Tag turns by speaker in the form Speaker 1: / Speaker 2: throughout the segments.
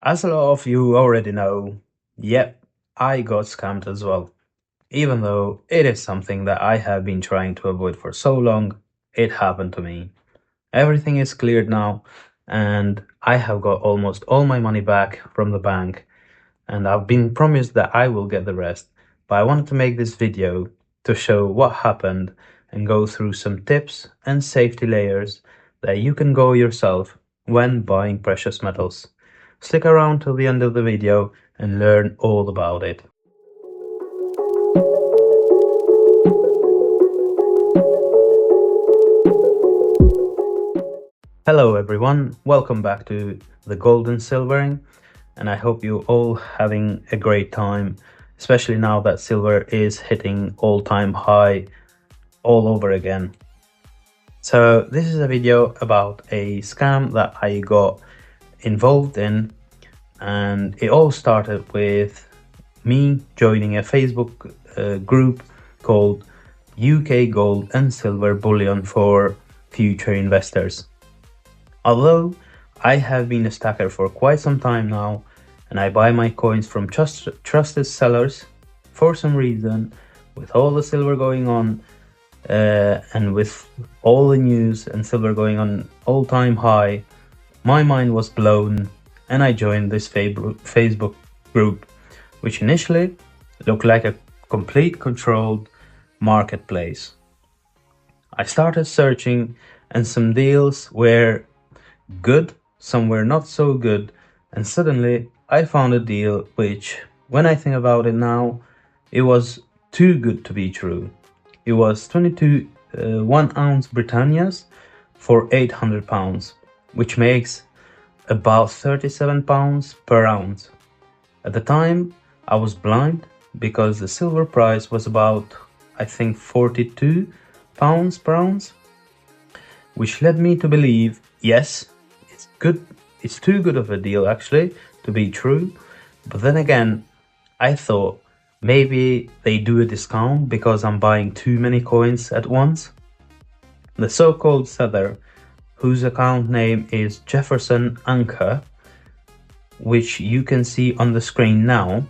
Speaker 1: As a lot of you already know, yep, I got scammed as well. Even though it is something that I have been trying to avoid for so long, it happened to me. Everything is cleared now, and I have got almost all my money back from the bank, and I've been promised that I will get the rest. But I wanted to make this video to show what happened and go through some tips and safety layers that you can go yourself when buying precious metals. Stick around till the end of the video and learn all about it. Hello everyone, welcome back to the gold and silvering, and I hope you all having a great time, especially now that silver is hitting all-time high all over again. So this is a video about a scam that I got involved in, and it all started with me joining a Facebook group called UK Gold and Silver Bullion for Future Investors. Although I have been a stacker for quite some time now, and I buy my coins from trusted sellers, for some reason, with all the silver going on, and with all the news and silver going on all-time high, my mind was blown and I joined this Facebook group, which initially looked like a complete controlled marketplace. I started searching and some deals were good, some were not so good, and suddenly I found a deal which, when I think about it now, it was too good to be true. It was 22 1 ounce Britannias for £800, which makes about £37 per ounce. At the time, I was blind because the silver price was about, I think, £42 per ounce, which led me to believe, yes, it's good, it's too good of a deal actually to be true. But then again, I thought maybe they do a discount because I'm buying too many coins at once. The so-called seller, whose account name is Jefferson Anchor, which you can see on the screen now,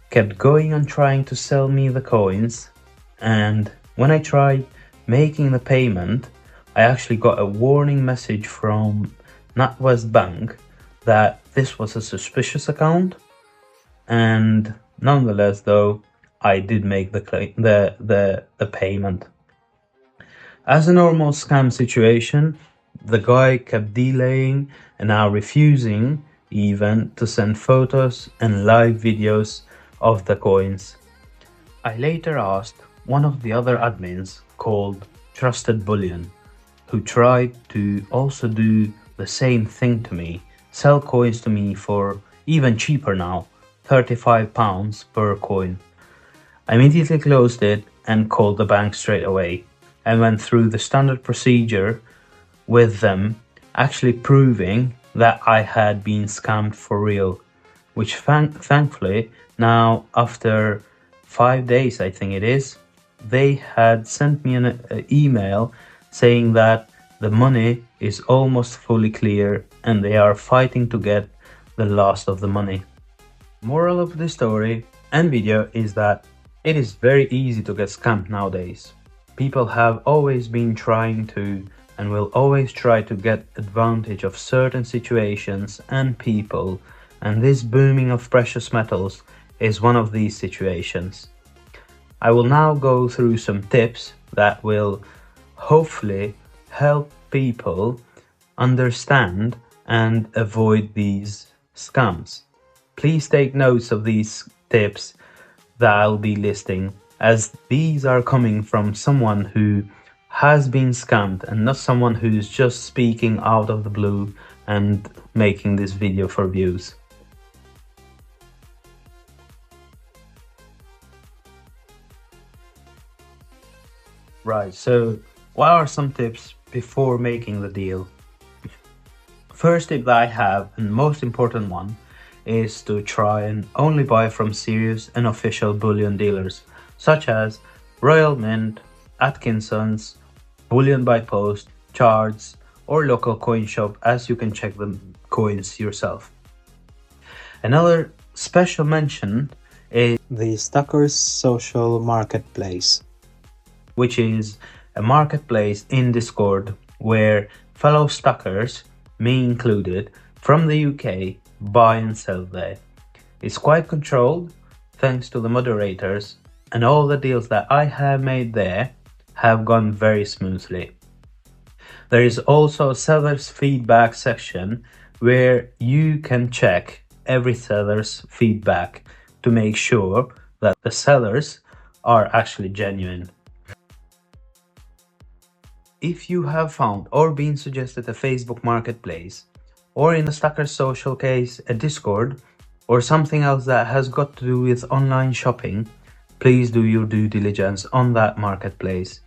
Speaker 1: kept going on trying to sell me the coins, and when I tried making the payment, I actually got a warning message from NatWest Bank that this was a suspicious account, and nonetheless though, I did make the payment. As a normal scam situation, the guy kept delaying and now refusing even to send photos and live videos of the coins. I later asked one of the other admins called Trusted Bullion, who tried to also do the same thing to me, sell coins to me for even cheaper now, £35 per coin. I immediately closed it and called the bank straight away and went through the standard procedure with them, actually proving that I had been scammed for real, which thankfully now, after 5 days I think it is, they had sent me an email saying that the money is almost fully clear and they are fighting to get the last of the money. Moral of the story and video is that it is very easy to get scammed nowadays. People have always been trying to and will always try to get advantage of certain situations and people, and this booming of precious metals is one of these situations. I will now go through some tips that will hopefully help people understand and avoid these scams. Please take notes of these tips that I'll be listing, as these are coming from someone who has been scammed and not someone who's just speaking out of the blue and making this video for views. Right, so what are some tips before making the deal? First tip that I have, and most important one, is to try and only buy from serious and official bullion dealers, such as Royal Mint, Atkinson's, Bullion by Post, Chards, or local coin shop, as you can check the coins yourself. Another special mention is the Stackers Social Marketplace, which is a marketplace in Discord where fellow stackers, me included, from the UK buy and sell there. It's quite controlled thanks to the moderators, and all the deals that I have made there have gone very smoothly. There is also a seller's feedback section where you can check every seller's feedback to make sure that the sellers are actually genuine. If you have found or been suggested a Facebook Marketplace, or in the Stacker Social case, a Discord, or something else that has got to do with online shopping, please do your due diligence on that marketplace.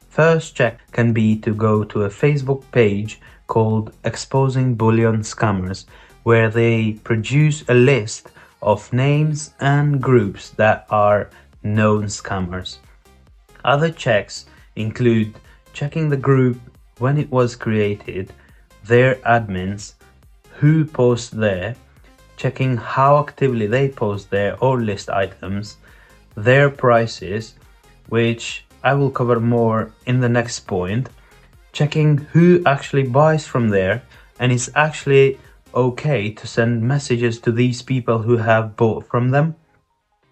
Speaker 1: First check can be to go to a Facebook page called Exposing Bullion Scammers, where they produce a list of names and groups that are known scammers. Other checks include checking the group when it was created, their admins, who posts there, checking how actively they post there or list items, their prices, which I will cover more in the next point, checking who actually buys from there, and it's actually okay to send messages to these people who have bought from them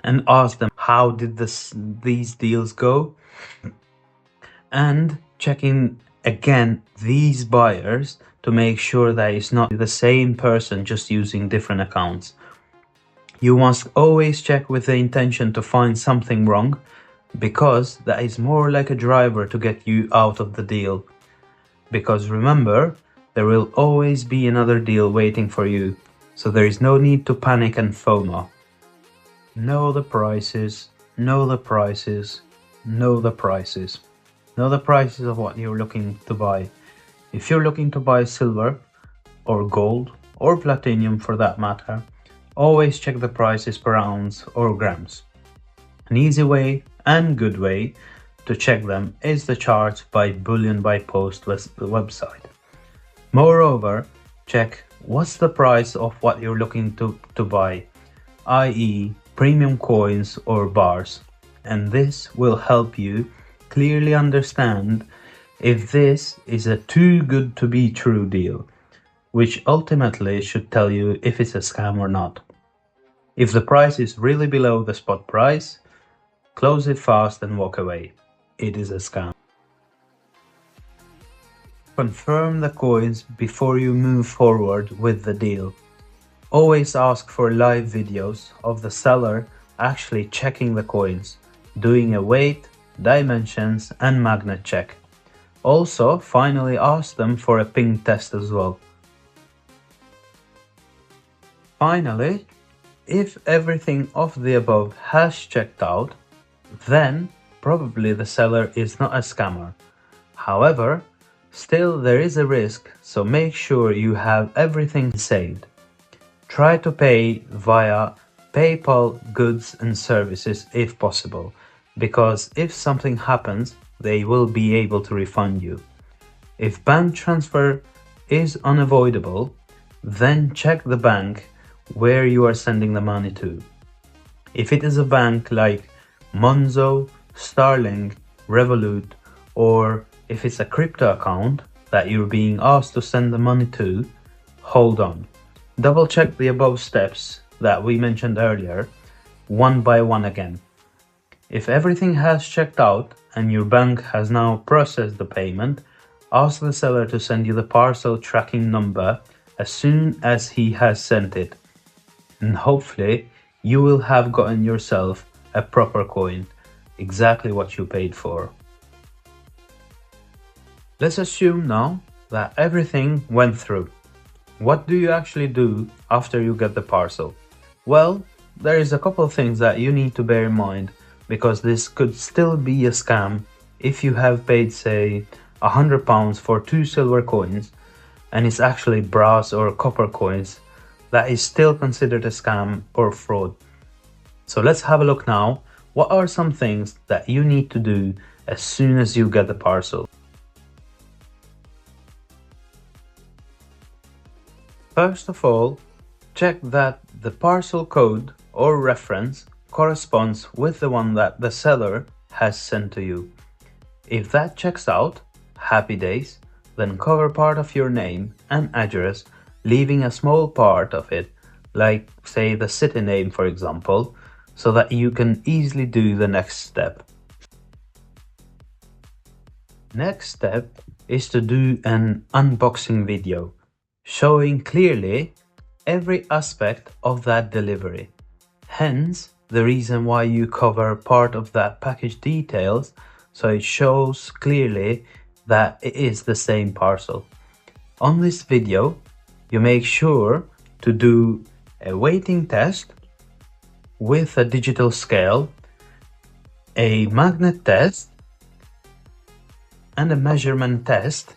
Speaker 1: and ask them how did these deals go, and checking again these buyers to make sure that it's not the same person just using different accounts. You must always check with the intention to find something wrong, because that is more like a driver to get you out of the deal. Because remember, there will always be another deal waiting for you, so there is no need to panic and FOMO. Know the prices, know the prices, know the prices. Know the prices of what you're looking to buy. If you're looking to buy silver, or gold, or platinum for that matter, always check the prices per ounce or grams. An easy way and good way to check them is the chart by Bullion by Post website. Moreover, check what's the price of what you're looking to buy, i.e. premium coins or bars, and this will help you clearly understand if this is a too good to be true deal, which ultimately should tell you if it's a scam or not. If the price is really below the spot price, close it fast and walk away. It is a scam. Confirm the coins before you move forward with the deal. Always ask for live videos of the seller actually checking the coins, doing a weight, dimensions and magnet check. Also, finally ask them for a ping test as well. Finally, if everything of the above has checked out, then probably the seller is not a scammer. However, still there is a risk, so make sure you have everything saved. Try to pay via PayPal goods and services if possible, because if something happens, they will be able to refund you. If bank transfer is unavoidable, then check the bank where you are sending the money to. If it is a bank like Monzo, Starling, Revolut, or if it's a crypto account that you're being asked to send the money to, hold on. Double check the above steps that we mentioned earlier, one by one again. If everything has checked out and your bank has now processed the payment, ask the seller to send you the parcel tracking number as soon as he has sent it. And hopefully you will have gotten yourself a proper coin, exactly what you paid for. Let's assume now that everything went through. What do you actually do after you get the parcel? Well, there is a couple of things that you need to bear in mind, because this could still be a scam if you have paid, say, £100 for 2 silver coins and it's actually brass or copper coins. That is still considered a scam or fraud. So let's have a look now. What are some things that you need to do as soon as you get the parcel? First of all, check that the parcel code or reference corresponds with the one that the seller has sent to you. If that checks out, happy days, then cover part of your name and address, leaving a small part of it, like say the city name for example, so that you can easily do the next step. Next step is to do an unboxing video, showing clearly every aspect of that delivery. Hence, the reason why you cover part of that package details, so it shows clearly that it is the same parcel. On this video, you make sure to do a weighting test with a digital scale, a magnet test, and a measurement test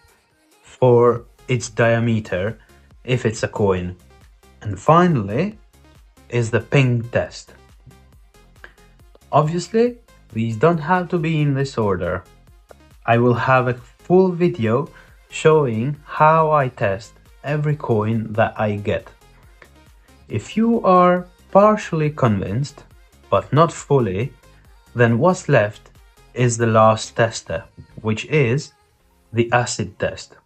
Speaker 1: for its diameter if it's a coin. And finally is the ping test. Obviously, these don't have to be in this order. I will have a full video showing how I test every coin that I get. If you are partially convinced, but not fully, then what's left is the last test step, which is the acid test.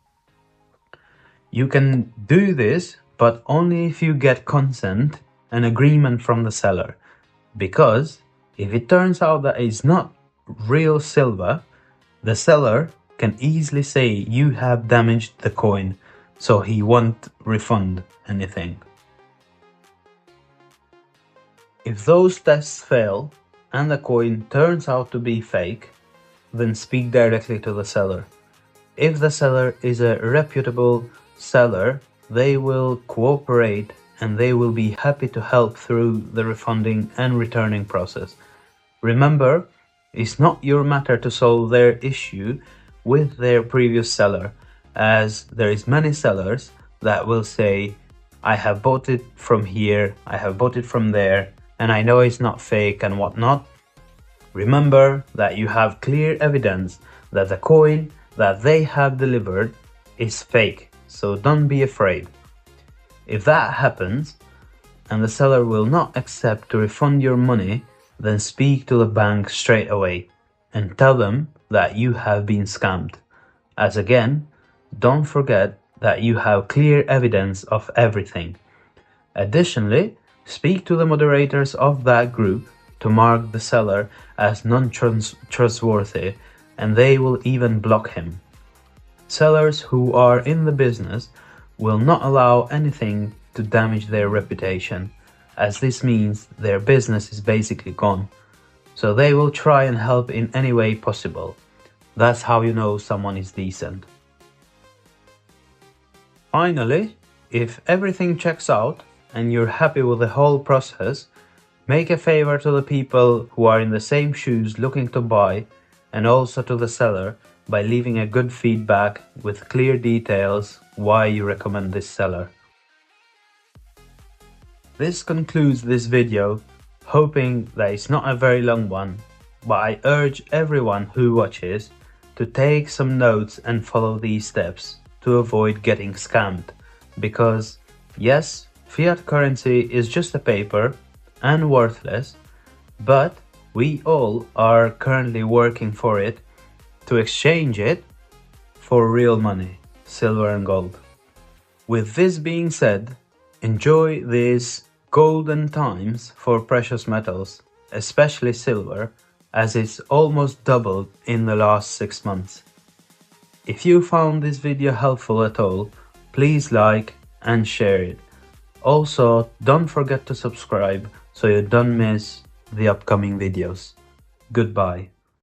Speaker 1: You can do this, but only if you get consent and agreement from the seller, because if it turns out that it's not real silver, the seller can easily say you have damaged the coin, so he won't refund anything. If those tests fail and the coin turns out to be fake, then speak directly to the seller. If the seller is a reputable seller, they will cooperate and they will be happy to help through the refunding and returning process. Remember, it's not your matter to solve their issue with their previous seller, as there is many sellers that will say, I have bought it from here, I have bought it from there, and I know it's not fake and whatnot. Remember that you have clear evidence that the coin that they have delivered is fake, so don't be afraid. If that happens and the seller will not accept to refund your money, then speak to the bank straight away and tell them that you have been scammed. As again, don't forget that you have clear evidence of everything. Additionally, speak to the moderators of that group to mark the seller as non-trustworthy, and they will even block him. Sellers who are in the business will not allow anything to damage their reputation, as this means their business is basically gone. So they will try and help in any way possible. That's how you know someone is decent. Finally, if everything checks out and you're happy with the whole process, make a favor to the people who are in the same shoes looking to buy, and also to the seller by leaving a good feedback with clear details why you recommend this seller. This concludes this video, hoping that it's not a very long one, but I urge everyone who watches to take some notes and follow these steps to avoid getting scammed, because yes, fiat currency is just a paper and worthless, but we all are currently working for it to exchange it for real money, silver and gold. With this being said, enjoy these golden times for precious metals, especially silver, as it's almost doubled in the last 6 months. If you found this video helpful at all, please like and share it. Also, don't forget to subscribe so you don't miss the upcoming videos. Goodbye.